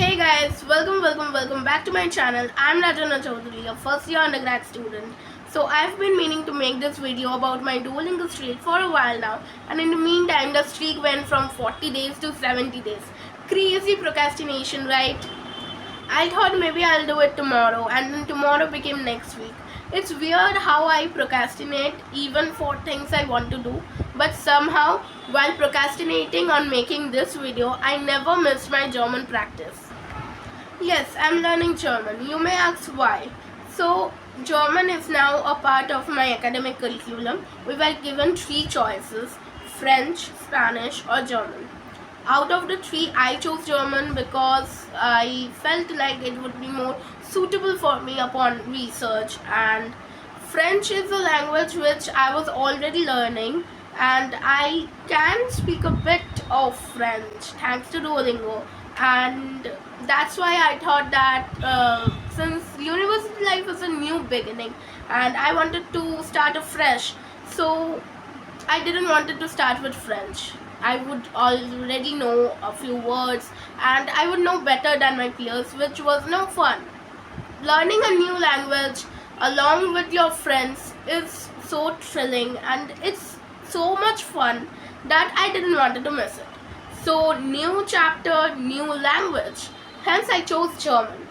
Hey guys, welcome back to my channel. I'm Rajanya, a first year undergrad student. So I've been meaning to make this video about my Duolingo streak for a while now, and in the meantime the streak went from 40 days to 70 days. Crazy procrastination, right? I thought maybe I'll do it tomorrow, and then tomorrow became next week. It's weird how I procrastinate even for things I want to do, but somehow, while procrastinating on making this video, I never missed my German practice. Yes, I'm learning German. You may ask why. So, German is now a part of my academic curriculum. We were given three choices: French, Spanish, or German. Out of the three, I chose German because I felt like it would be more suitable for me upon research, and French is a language which I was already learning, and I can speak a bit of French thanks to Duolingo, and that's why I thought that since university life is a new beginning and I wanted to start afresh, so I didn't wanted to start with French. I would already know a few words and I would know better than my peers, which was no fun. Learning a new language along with your friends is so thrilling and it's so much fun that I didn't want to miss it. So, new chapter, new language. Hence, I chose German.